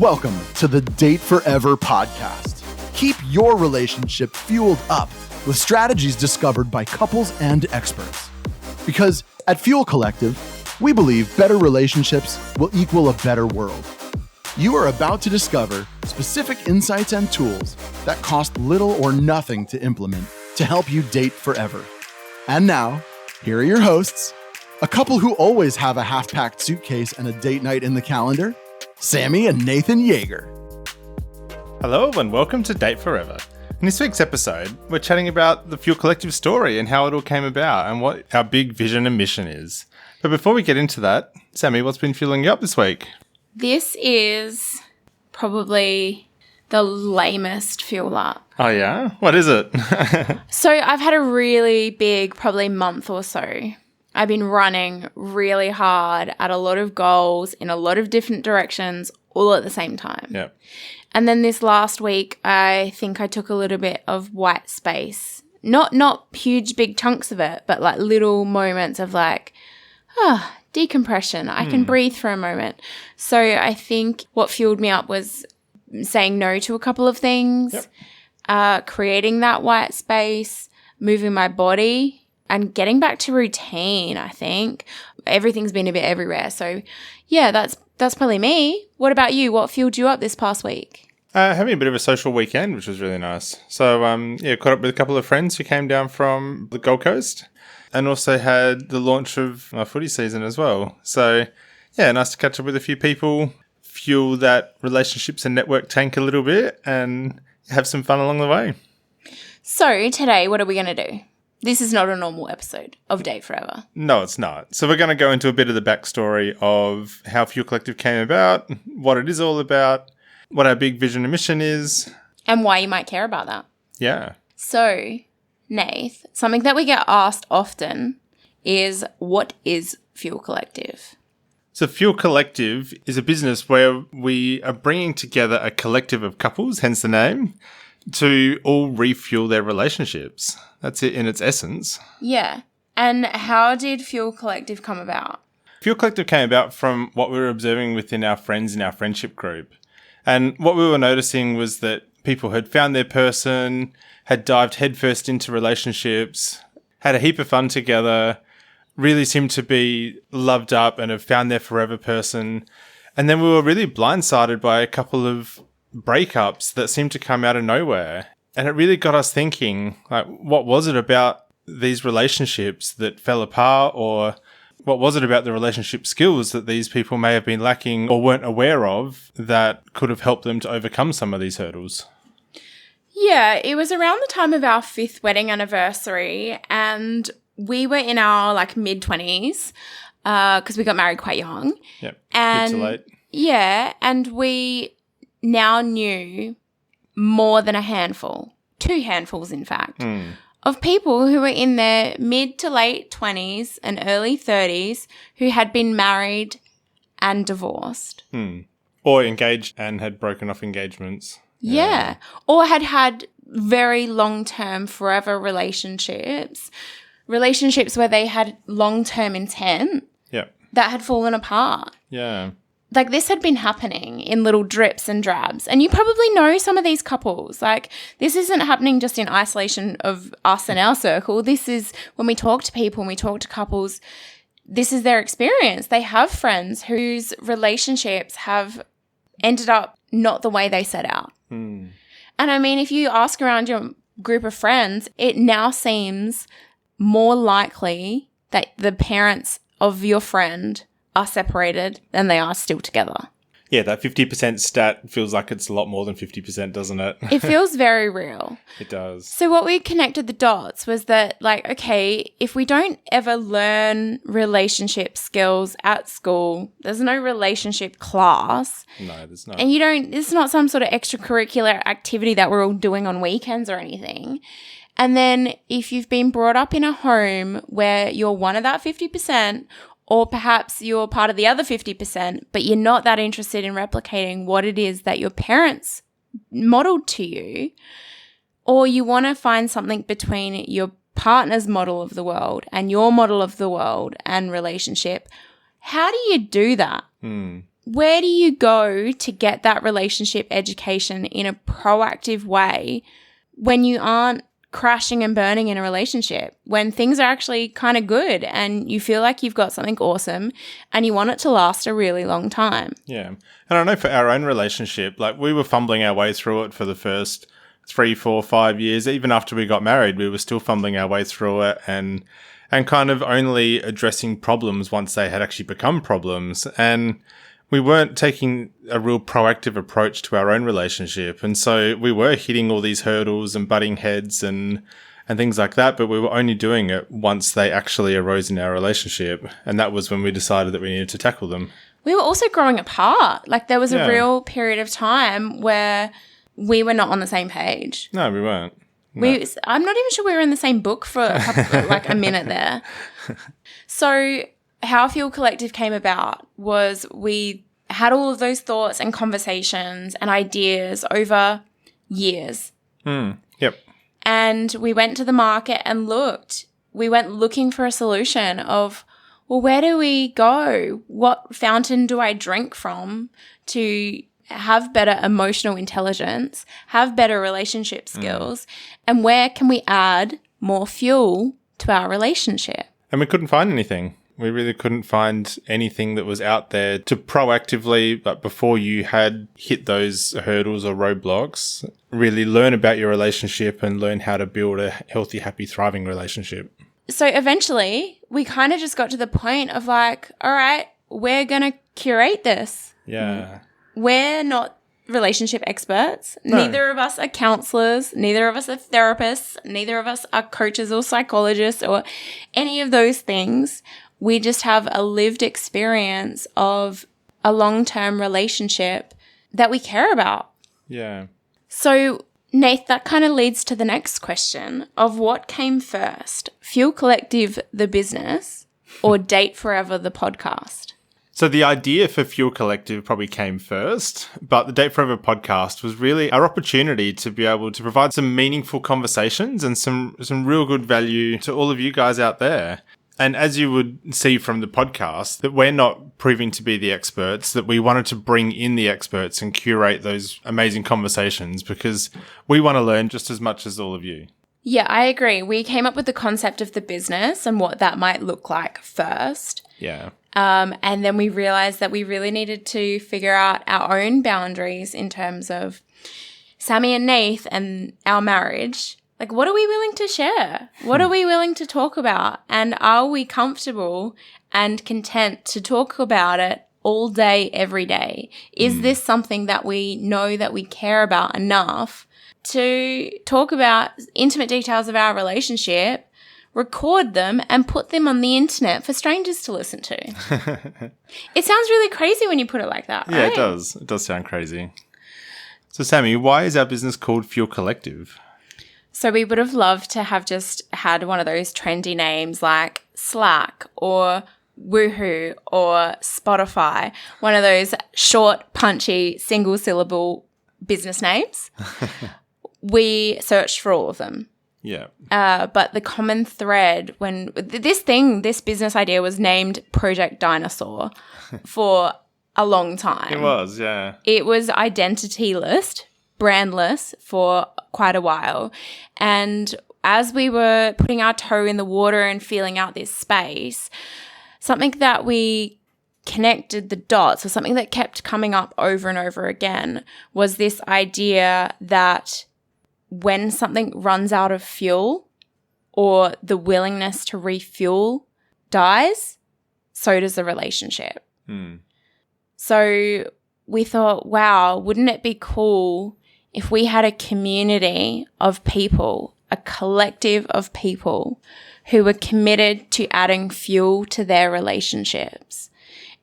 Welcome to the Date Forever podcast. Keep your relationship fueled up with strategies discovered by couples and experts. Because at Fuel Collective, we believe better relationships will equal a better world. You are about to discover specific insights and tools that cost little or nothing to implement to help you date forever. And now, here are your hosts, a couple who always have a half-packed suitcase and a date night in the calendar, Sammi and Nathan Jaeger. Hello and welcome to Date Forever. In this week's episode, we're chatting about the Fuel Collective story and how it all came about and what our big vision and mission is. But before we get into that, Sammi, what's been fueling you up this week? This is probably the lamest fuel up. Oh yeah? What is it? So I've had a really big, probably month or so. I've been running really hard at a lot of goals in a lot of different directions all at the same time. Yeah. And then this last week, I think I took a little bit of white space. Not huge, big chunks of it, but like little moments of like, decompression. I can breathe for a moment. So I think what fueled me up was saying no to a couple of things, creating that white space, moving my body, and getting back to routine, I think. Everything's been a bit everywhere. So, yeah, that's probably me. What about you? What fueled you up this past week? Having a bit of a social weekend, which was really nice. So, caught up with a couple of friends who came down from the Gold Coast and also had the launch of my footy season as well. So, yeah, nice to catch up with a few people, fuel that relationships and network tank a little bit and have some fun along the way. So, today, what are we going to do? This is not a normal episode of Date Forever. No, it's not. So we're going to go into a bit of the backstory of how Fuel Collective came about, what it is all about, what our big vision and mission is. And why you might care about that. Yeah. So, Nath, something that we get asked often is, what is Fuel Collective? So Fuel Collective is a business where we are bringing together a collective of couples, hence the name, to all refuel their relationships. That's it in its essence. Yeah. And how did Fuel Collective come about? Fuel Collective came about from what we were observing within our friends in our friendship group. And what we were noticing was that people had found their person, had dived headfirst into relationships, had a heap of fun together, really seemed to be loved up and have found their forever person. And then we were really blindsided by a couple of breakups that seemed to come out of nowhere. And it really got us thinking, like, what was it about these relationships that fell apart, or what was it about the relationship skills that these people may have been lacking or weren't aware of that could have helped them to overcome some of these hurdles? Yeah, it was around the time of our 5th wedding anniversary, and we were in our mid-20s because we got married quite young. Yep, and mid to late. Yeah, and we now knew more than a handful, 2 handfuls in fact, of people who were in their mid to late 20s and early 30s who had been married and divorced. Or engaged and had broken off engagements. Yeah. Or had had very long-term, forever relationships where they had long-term intent that had fallen apart. Yeah. Like, this had been happening in little drips and drabs. And you probably know some of these couples. Like, this isn't happening just in isolation of us and our circle. This is when we talk to people and we talk to couples, this is their experience. They have friends whose relationships have ended up not the way they set out. And I mean, if you ask around your group of friends, it now seems more likely that the parents of your friend are separated than they are still together. Yeah, that 50% stat feels like it's a lot more than 50%, doesn't it? It feels very real. It does. So what we connected the dots was that, okay, if we don't ever learn relationship skills at school, there's no relationship class. No, there's not. And it's not some sort of extracurricular activity that we're all doing on weekends or anything. And then if you've been brought up in a home where you're one of that 50%, or perhaps you're part of the other 50%, but you're not that interested in replicating what it is that your parents modeled to you, or you want to find something between your partner's model of the world and your model of the world and relationship, how do you do that? where do you go to get that relationship education in a proactive way when you aren't crashing and burning in a relationship, when things are actually kind of good and you feel like you've got something awesome and you want it to last a really long time? Yeah. And I know for our own relationship, like we were fumbling our way through it for the first 3, 4, 5 years. Even after we got married, we were still fumbling our way through it and kind of only addressing problems once they had actually become problems. And we weren't taking a real proactive approach to our own relationship. And so we were hitting all these hurdles and butting heads and things like that, but we were only doing it once they actually arose in our relationship. And that was when we decided that we needed to tackle them. We were also growing apart. Like there was a real period of time where we were not on the same page. No, we weren't. No. I'm not even sure we were in the same book for a minute there. So how Fuel Collective came about was we had all of those thoughts and conversations and ideas over years. Yep. And we went to the market and looked. We went looking for a solution of, well, where do we go? What fountain do I drink from to have better emotional intelligence, have better relationship skills, and where can we add more fuel to our relationship? And we couldn't find anything. We really couldn't find anything that was out there to proactively, but before you had hit those hurdles or roadblocks, really learn about your relationship and learn how to build a healthy, happy, thriving relationship. So eventually we kind of just got to the point of like, all right, we're going to curate this. Yeah. We're not relationship experts. No. Neither of us are counselors. Neither of us are therapists. Neither of us are coaches or psychologists or any of those things. We just have a lived experience of a long-term relationship that we care about. Yeah. So, Nath, that kind of leads to the next question of what came first, Fuel Collective, the business, or Date Forever, the podcast? So the idea for Fuel Collective probably came first, but the Date Forever podcast was really our opportunity to be able to provide some meaningful conversations and some real good value to all of you guys out there. And as you would see from the podcast, that we're not proving to be the experts, that we wanted to bring in the experts and curate those amazing conversations because we want to learn just as much as all of you. Yeah, I agree. We came up with the concept of the business and what that might look like first. Yeah. And then we realized that we really needed to figure out our own boundaries in terms of Sammi and Nath and our marriage. Like, what are we willing to share? What are we willing to talk about? And are we comfortable and content to talk about it all day, every day? Is this something that we know that we care about enough to talk about intimate details of our relationship, record them, and put them on the internet for strangers to listen to? It sounds really crazy when you put it like that, right? Yeah, it does. It does sound crazy. So, Sammi, why is our business called Fuel Collective? So we would have loved to have just had one of those trendy names like Slack or Woohoo or Spotify, one of those short, punchy, single-syllable business names. We searched for all of them. Yeah. But the common thread when this business idea was named Project Dinosaur for a long time. It was, yeah. It was identityless, brandless for quite a while. And as we were putting our toe in the water and feeling out this space, something that we connected the dots, or something that kept coming up over and over again, was this idea that when something runs out of fuel or the willingness to refuel dies, so does the relationship. So we thought, wow, wouldn't it be cool if we had a community of people, a collective of people who were committed to adding fuel to their relationships?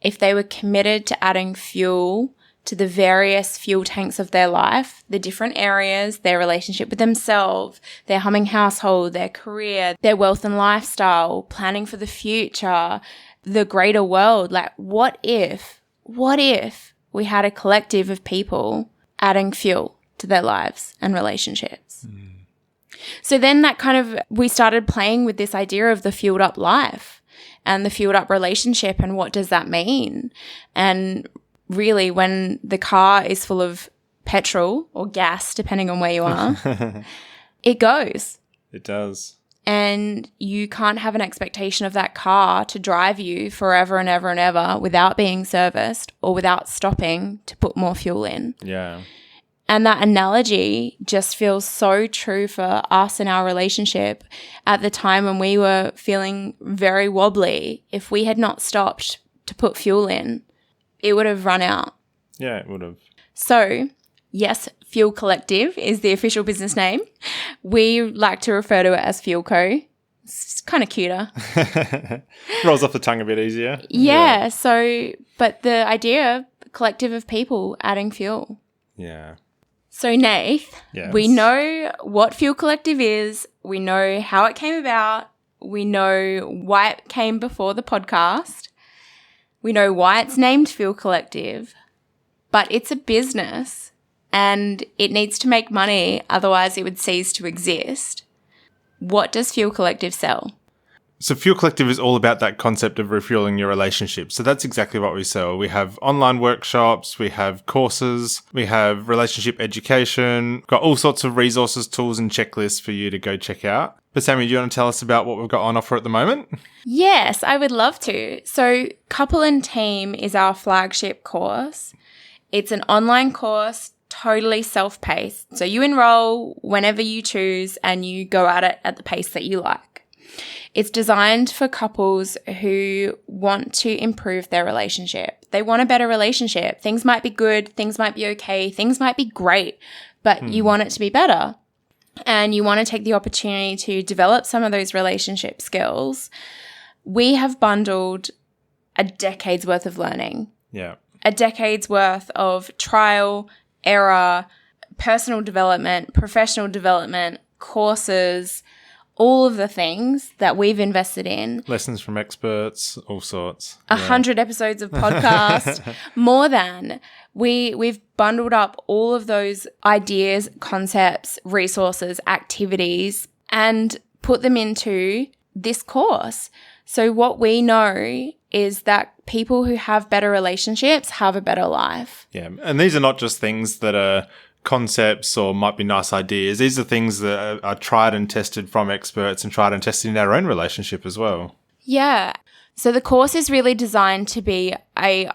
If they were committed to adding fuel to the various fuel tanks of their life, the different areas, their relationship with themselves, their humming household, their career, their wealth and lifestyle, planning for the future, the greater world. Like, what if we had a collective of people adding fuel to their lives and relationships? So then we started playing with this idea of the fueled up life and the fueled up relationship, and what does that mean? And really, when the car is full of petrol or gas, depending on where you are, it goes. It does. And you can't have an expectation of that car to drive you forever and ever and ever without being serviced or without stopping to put more fuel in. Yeah. And that analogy just feels so true for us in our relationship at the time when we were feeling very wobbly. If we had not stopped to put fuel in, it would have run out. Yeah, it would have. So, yes, Fuel Collective is the official business name. We like to refer to it as Fuel Co. It's kind of cuter. Rolls off the tongue a bit easier. Yeah, so, but the idea, collective of people adding fuel. Yeah. So, Nath, Yes. we know what Fuel Collective is. We know how it came about. We know why it came before the podcast. We know why it's named Fuel Collective. But it's a business and it needs to make money, otherwise it would cease to exist. What does Fuel Collective sell? So Fuel Collective is all about that concept of refueling your relationship. So that's exactly what we sell. We have online workshops, we have courses, we have relationship education, got all sorts of resources, tools and checklists for you to go check out. But Sammi, do you want to tell us about what we've got on offer at the moment? Yes, I would love to. So Couple and Team is our flagship course. It's an online course, totally self-paced. So you enroll whenever you choose and you go at it at the pace that you like. It's designed for couples who want to improve their relationship. They want a better relationship. Things might be good, things might be okay, things might be great, but you want it to be better. And you want to take the opportunity to develop some of those relationship skills. We have bundled a decade's worth of learning. Yeah. A decade's worth of trial, error, personal development, professional development, courses, all of the things that we've invested in. Lessons from experts, all sorts. 100 episodes of podcast, more than. We've bundled up all of those ideas, concepts, resources, activities, and put them into this course. So what we know is that people who have better relationships have a better life. Yeah. And these are not just things that are concepts or might be nice ideas. These are things that are tried and tested from experts and tried and tested in our own relationship as well. Yeah. So the course is really designed to be a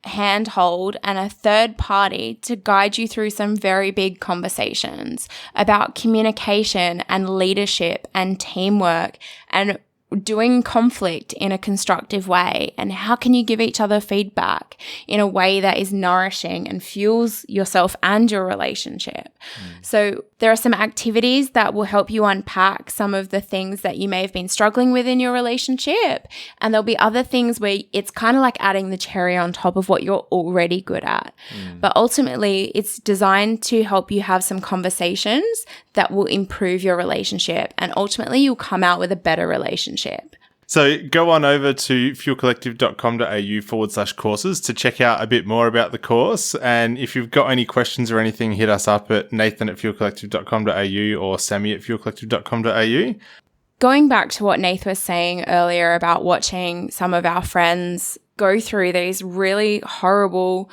handhold and a third party to guide you through some very big conversations about communication and leadership and teamwork and doing conflict in a constructive way, and how can you give each other feedback in a way that is nourishing and fuels yourself and your relationship. So there are some activities that will help you unpack some of the things that you may have been struggling with in your relationship, and there'll be other things where it's kind of like adding the cherry on top of what you're already good at. But ultimately it's designed to help you have some conversations that will improve your relationship, and ultimately you'll come out with a better relationship. So go on over to fuelcollective.com.au/courses to check out a bit more about the course. And if you've got any questions or anything, hit us up at nathan@fuelcollective.com.au or sammi@fuelcollective.com.au. Going back to what Nath was saying earlier about watching some of our friends go through these really horrible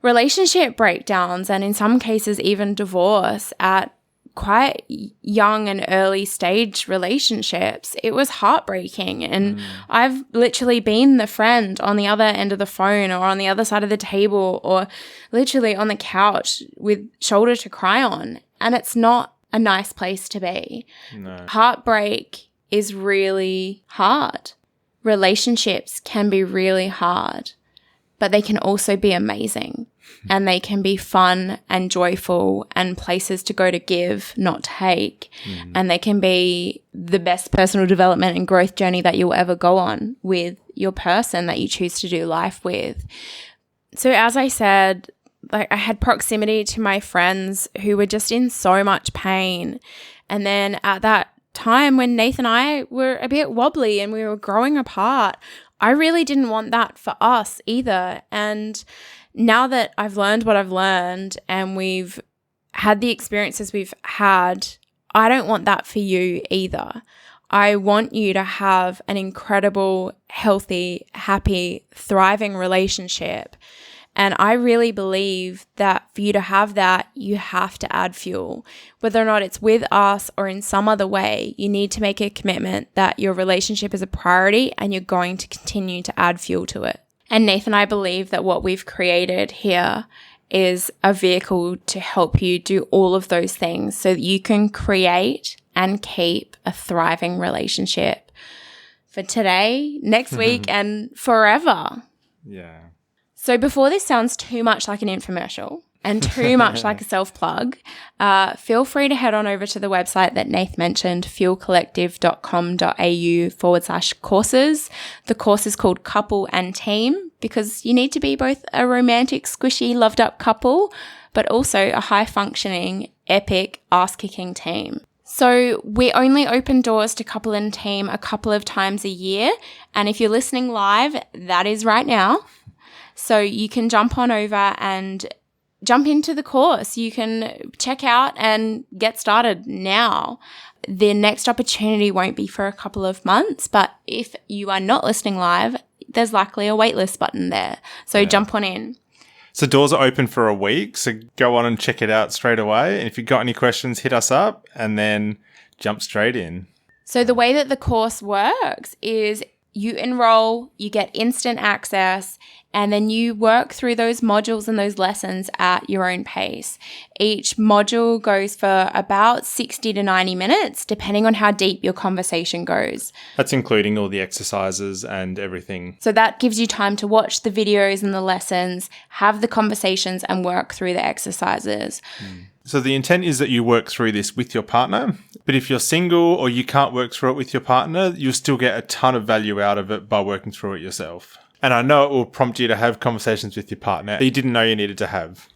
relationship breakdowns, and in some cases even divorce at quite young and early stage relationships, it was heartbreaking. And I've literally been the friend on the other end of the phone or on the other side of the table or literally on the couch with shoulder to cry on. And it's not a nice place to be. No. Heartbreak is really hard. Relationships can be really hard, but they can also be amazing. And they can be fun and joyful and places to go to give, not take. And they can be the best personal development and growth journey that you'll ever go on with your person that you choose to do life with. So as I said, like I had proximity to my friends who were just in so much pain. And then at that time when Nathan and I were a bit wobbly and we were growing apart, I really didn't want that for us either. And now that I've learned what I've learned and we've had the experiences we've had, I don't want that for you either. I want you to have an incredible, healthy, happy, thriving relationship. And I really believe that for you to have that, you have to add fuel. Whether or not it's with us or in some other way, you need to make a commitment that your relationship is a priority and you're going to continue to add fuel to it. And Nathan and I believe that what we've created here is a vehicle to help you do all of those things so that you can create and keep a thriving relationship for today, next week, and forever. Yeah. So before this sounds too much like an infomercial and too much like a self-plug, feel free to head on over to the website that Nath mentioned, fuelcollective.com.au/courses. The course is called Couple and Team because you need to be both a romantic, squishy, loved-up couple, but also a high-functioning, epic, ass-kicking team. So we only open doors to Couple and Team a couple of times a year. And if you're listening live, that is right now. So you can jump on over and jump into the course. You can check out and get started now. The next opportunity won't be for a couple of months, but if you are not listening live, there's likely a waitlist button there. So jump on in. So doors are open for a week, so go on and check it out straight away. And if you've got any questions, hit us up and then jump straight in. So the way that the course works is you enroll, you get instant access, and then you work through those modules and those lessons at your own pace. Each module goes for about 60 to 90 minutes, depending on how deep your conversation goes. That's including all the exercises and everything. So that gives you time to watch the videos and the lessons, have the conversations, and work through the exercises. So the intent is that you work through this with your partner, but if you're single or you can't work through it with your partner, you'll still get a ton of value out of it by working through it yourself. And I know it will prompt you to have conversations with your partner that you didn't know you needed to have.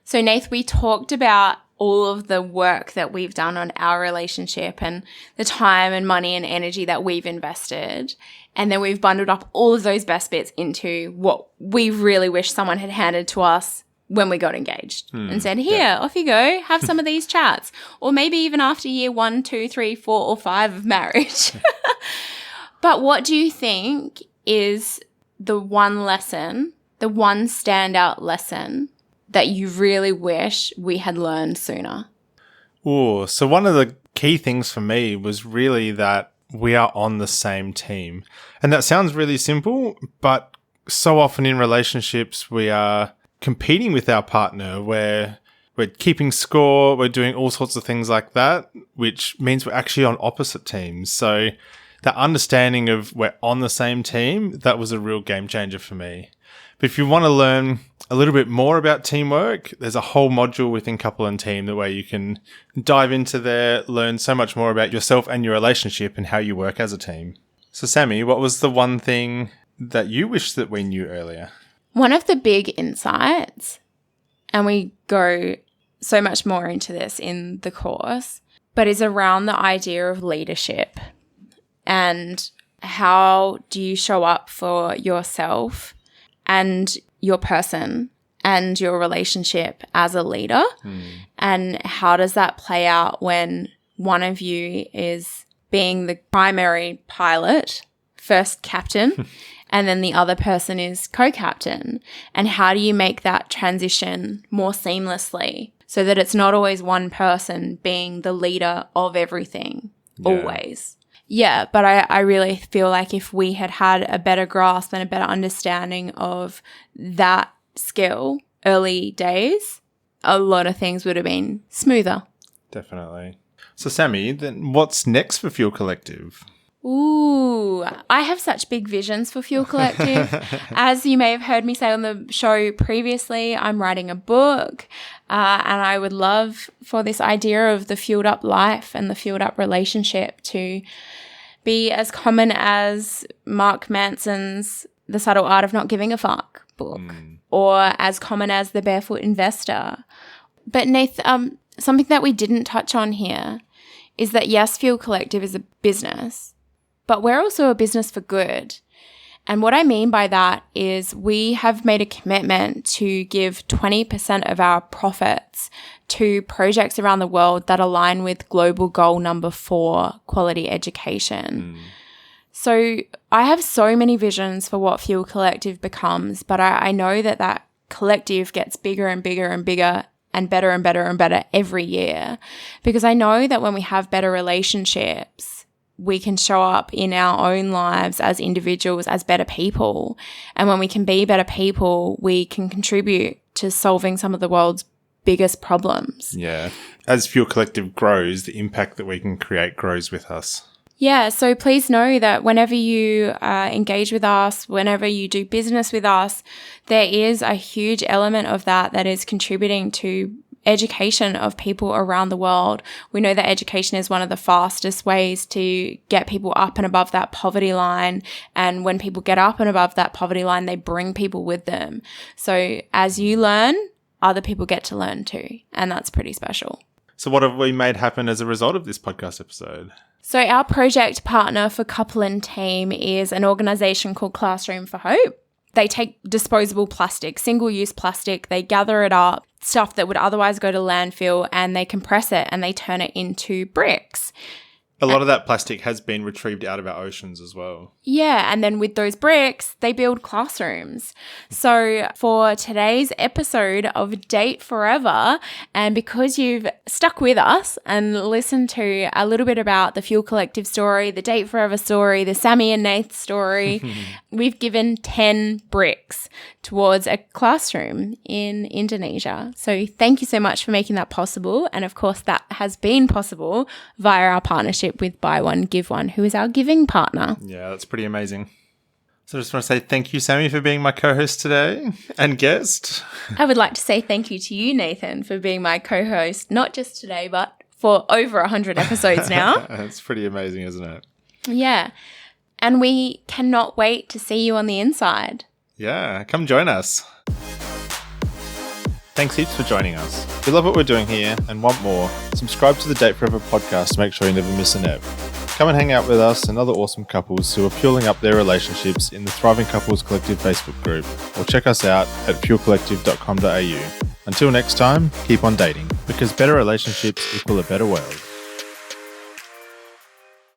So Nath, we talked about all of the work that we've done on our relationship and the time and money and energy that we've invested. And then we've bundled up all of those best bits into what we really wish someone had handed to us when we got engaged and said, here, off you go, have some of these chats. Or maybe even after year 1, 2, 3, 4, or 5 of marriage. But what do you think is the one lesson, the one standout lesson that you really wish we had learned sooner? Oh, so one of the key things for me was really that we are on the same team. And that sounds really simple, but so often in relationships, we are competing with our partner where we're keeping score, we're doing all sorts of things like that, which means we're actually on opposite teams. So that understanding of we're on the same team, that was a real game changer for me. But if you want to learn a little bit more about teamwork, there's a whole module within Couple and Team that way you can dive into there, learn so much more about yourself and your relationship and how you work as a team. So Sammi, what was the one thing that you wish that we knew earlier? One of the big insights, and we go so much more into this in the course, but is around the idea of leadership and how do you show up for yourself and your person and your relationship as a leader, and how does that play out when one of you is being the primary pilot, first captain, and then the other person is co-captain, and how do you make that transition more seamlessly so that it's not always one person being the leader of everything, always. Yeah, but I really feel like if we had had a better grasp and a better understanding of that skill early days, a lot of things would have been smoother. Definitely. So Sammi, then what's next for Fuel Collective? Ooh, I have such big visions for Fuel Collective. As you may have heard me say on the show previously, I'm writing a book, and I would love for this idea of the fueled up life and the fueled up relationship to be as common as Mark Manson's The Subtle Art of Not Giving a Fuck book, or as common as The Barefoot Investor. But Nath, something that we didn't touch on here is that yes, Fuel Collective is a business, but we're also a business for good. And what I mean by that is we have made a commitment to give 20% of our profits to projects around the world that align with global goal number 4, quality education. So I have so many visions for what Fuel Collective becomes, but I know that collective gets bigger and bigger and bigger and better and better and better every year. Because I know that when we have better relationships, we can show up in our own lives as individuals, as better people. And when we can be better people, we can contribute to solving some of the world's biggest problems. Yeah. As Fuel Collective grows, the impact that we can create grows with us. Yeah, so please know that whenever you engage with us, whenever you do business with us, there is a huge element of that is contributing to education of people around the world. We know that education is one of the fastest ways to get people up and above that poverty line. And when people get up and above that poverty line, they bring people with them. So as you learn, other people get to learn too. And that's pretty special. So what have we made happen as a result of this podcast episode? So our project partner for Couple and Team is an organisation called Classroom for Hope. They take disposable plastic, single-use plastic, they gather it up, stuff that would otherwise go to landfill, and they compress it and they turn it into bricks. A lot of that plastic has been retrieved out of our oceans as well. Yeah, and then with those bricks, they build classrooms. So for today's episode of Date Forever, and because you've stuck with us and listened to a little bit about the Fuel Collective story, the Date Forever story, the Sammi and Nath story, we've given 10 bricks towards a classroom in Indonesia. So thank you so much for making that possible. And of course, that has been possible via our partnership with Buy One, Give One, who is our giving partner. Yeah, that's pretty amazing. So I just want to say thank you, Sammi, for being my co-host today and guest. I would like to say thank you to you, Nathan, for being my co-host, not just today, but for over 100 episodes now. That's pretty amazing, isn't it? Yeah. And we cannot wait to see you on the inside. Yeah, come join us. Thanks heaps for joining us. If you love what we're doing here and want more, subscribe to the Date Forever podcast to make sure you never miss an ep. Come and hang out with us and other awesome couples who are fueling up their relationships in the Thriving Couples Collective Facebook group, or check us out at fuelcollective.com.au. Until next time, keep on dating, because better relationships equal a better world.